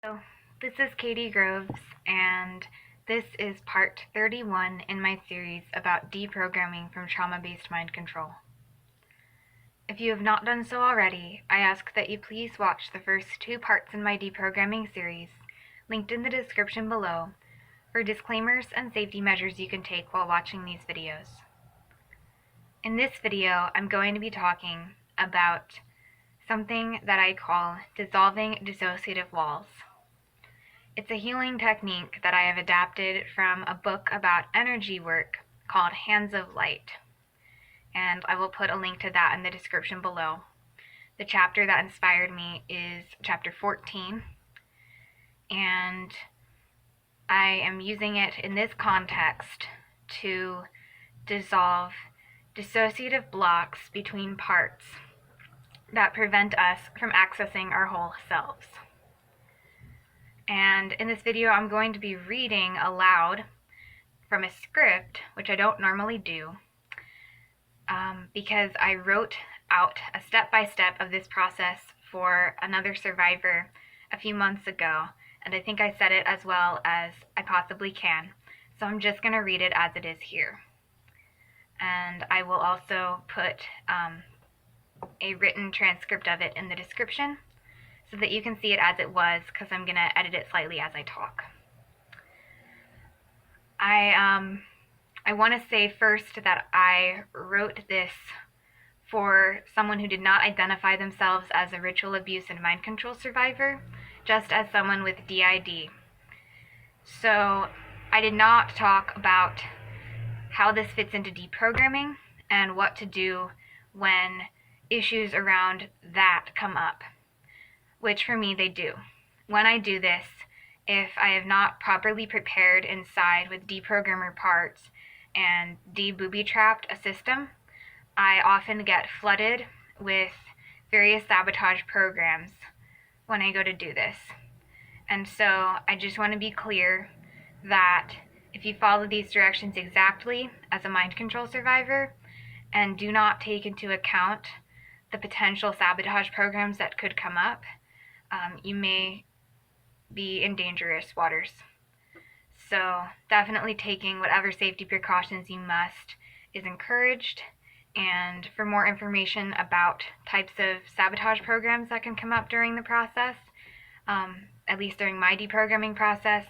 So, this is Katie Groves, and this is part 31 in my series about deprogramming from trauma-based mind control. If you have not done so already, I ask that you please watch the first two parts in my deprogramming series, linked in the description below, for disclaimers and safety measures you can take while watching these videos. In this video, I'm going to be talking about something that I call dissolving dissociative walls. It's a healing technique that I have adapted from a book about energy work called Hands of Light, and I will put a link to that in the description below. The chapter that inspired me is chapter 14, and I am using it in this context to dissolve dissociative blocks between parts that prevent us from accessing our whole selves. And in this video, I'm going to be reading aloud from a script, which I don't normally do, because I wrote out a step-by-step of this process for another survivor a few months ago, and I think I said it as well as I possibly can. So I'm just going to read it as it is here. And I will also put a written transcript of it in the description, so that you can see it as it was, because I'm going to edit it slightly as I talk. I want to say first that I wrote this for someone who did not identify themselves as a ritual abuse and mind control survivor, just as someone with DID. So I did not talk about how this fits into deprogramming and what to do when issues around that come up, which for me they do. When I do this, if I have not properly prepared inside with deprogrammer parts and de-booby-trapped a system, I often get flooded with various sabotage programs when I go to do this. And so I just want to be clear that if you follow these directions exactly as a mind control survivor and do not take into account the potential sabotage programs that could come up, you may be in dangerous waters. So definitely taking whatever safety precautions you must is encouraged. And for more information about types of sabotage programs that can come up during the process, at least during my deprogramming process,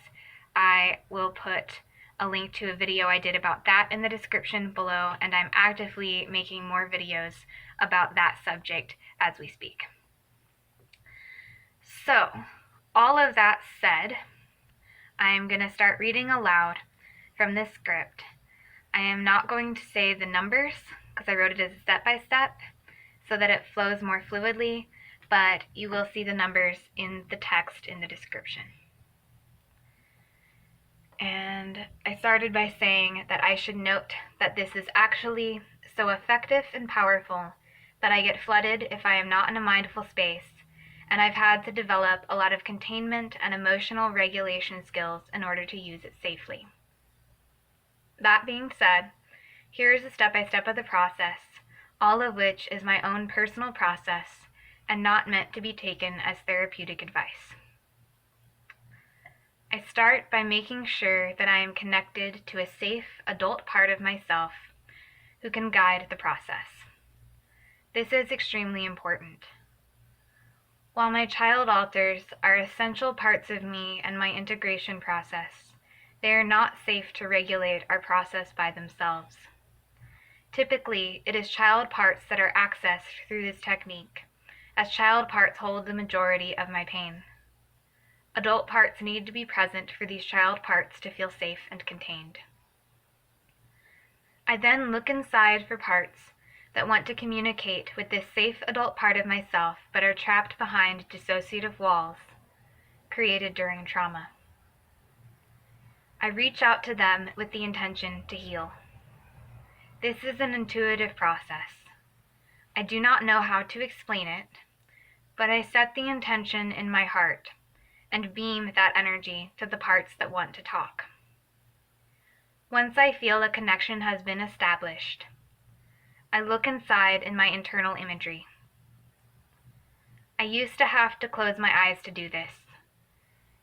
I will put a link to a video I did about that in the description below, and I'm actively making more videos about that subject as we speak. So, all of that said, I am going to start reading aloud from this script. I am not going to say the numbers because I wrote it as a step-by-step so that it flows more fluidly, but you will see the numbers in the text in the description. And I started by saying that I should note that this is actually so effective and powerful that I get flooded if I am not in a mindful space, and I've had to develop a lot of containment and emotional regulation skills in order to use it safely. That being said, here is a step-by-step of the process, all of which is my own personal process and not meant to be taken as therapeutic advice. I start by making sure that I am connected to a safe adult part of myself who can guide the process. This is extremely important. While my child alters are essential parts of me and my integration process, they are not safe to regulate our process by themselves. Typically, it is child parts that are accessed through this technique, as child parts hold the majority of my pain. Adult parts need to be present for these child parts to feel safe and contained. I then look inside for parts that want to communicate with this safe adult part of myself but are trapped behind dissociative walls created during trauma. I reach out to them with the intention to heal. This is an intuitive process. I do not know how to explain it, but I set the intention in my heart and beam that energy to the parts that want to talk. Once I feel a connection has been established, I look inside in my internal imagery. I used to have to close my eyes to do this.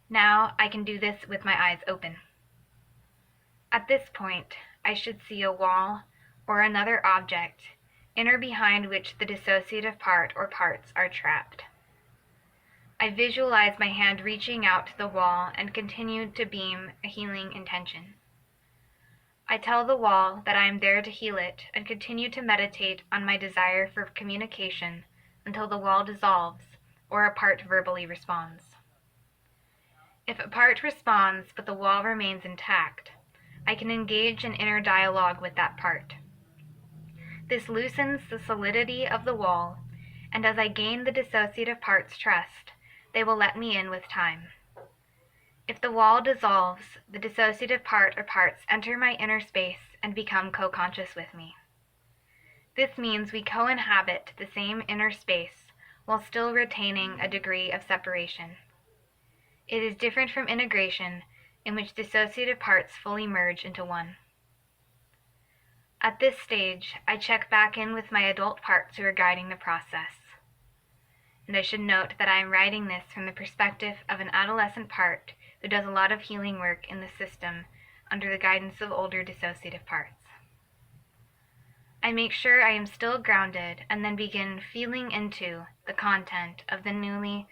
Now I can do this with my eyes open. At this point, I should see a wall or another object in or behind which the dissociative part or parts are trapped. I visualize my hand reaching out to the wall and continue to beam a healing intention. I tell the wall that I am there to heal it and continue to meditate on my desire for communication until the wall dissolves or a part verbally responds. If a part responds but the wall remains intact, I can engage in inner dialogue with that part. This loosens the solidity of the wall, and as I gain the dissociative part's trust, they will let me in with time. If the wall dissolves, the dissociative part or parts enter my inner space and become co-conscious with me. This means we co-inhabit the same inner space while still retaining a degree of separation. It is different from integration, in which dissociative parts fully merge into one. At this stage, I check back in with my adult parts who are guiding the process. And I should note that I am writing this from the perspective of an adolescent part who does a lot of healing work in the system under the guidance of older dissociative parts. I make sure I am still grounded and then begin feeling into the content of the newly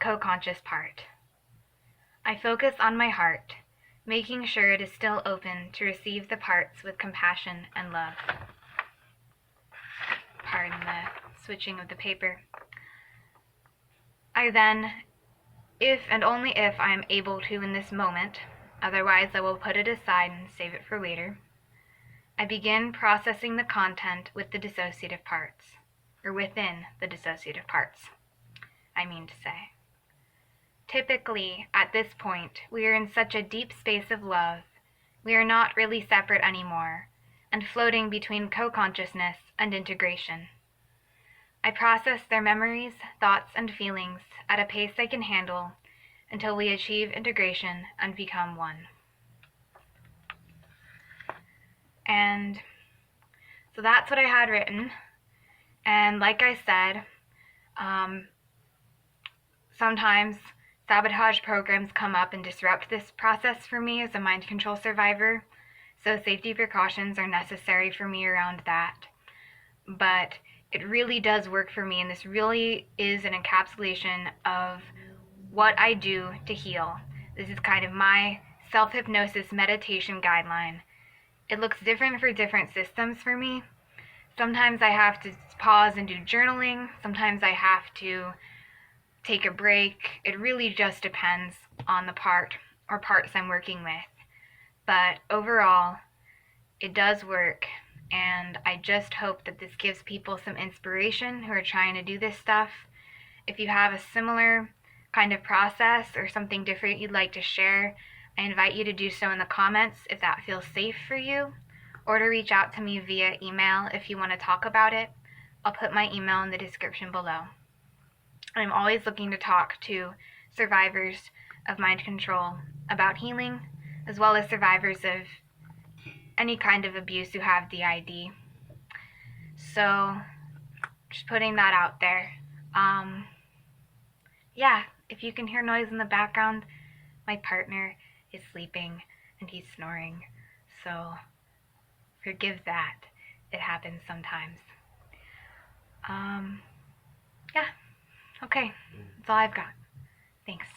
co-conscious part. I focus on my heart, making sure it is still open to receive the parts with compassion and love. Pardon the switching of the paper. I then, if and only if I am able to in this moment, otherwise I will put it aside and save it for later, I begin processing the content with the dissociative parts, or within the dissociative parts, I mean to say. Typically, at this point, we are in such a deep space of love, we are not really separate anymore, and floating between co-consciousness and integration. I process their memories, thoughts, and feelings at a pace I can handle until we achieve integration and become one. And so that's what I had written. And like I said, sometimes sabotage programs come up and disrupt this process for me as a mind control survivor, so safety precautions are necessary for me around that. But it really does work for me, and this really is an encapsulation of what I do to heal. This is kind of my self-hypnosis meditation guideline. It looks different for different systems for me. Sometimes I have to pause and do journaling. Sometimes I have to take a break. It really just depends on the part or parts I'm working with. But overall, it does work, and I just hope that this gives people some inspiration who are trying to do this stuff. If you have a similar kind of process or something different you'd like to share, I invite you to do so in the comments if that feels safe for you, or to reach out to me via email if you want to talk about it. I'll put my email in the description below. I'm always looking to talk to survivors of mind control about healing, as well as survivors of any kind of abuse who have DID. So, just putting that out there. Yeah, if you can hear noise in the background, my partner is sleeping and he's snoring. So, forgive that. It happens sometimes. Yeah. Okay, that's all I've got. Thanks.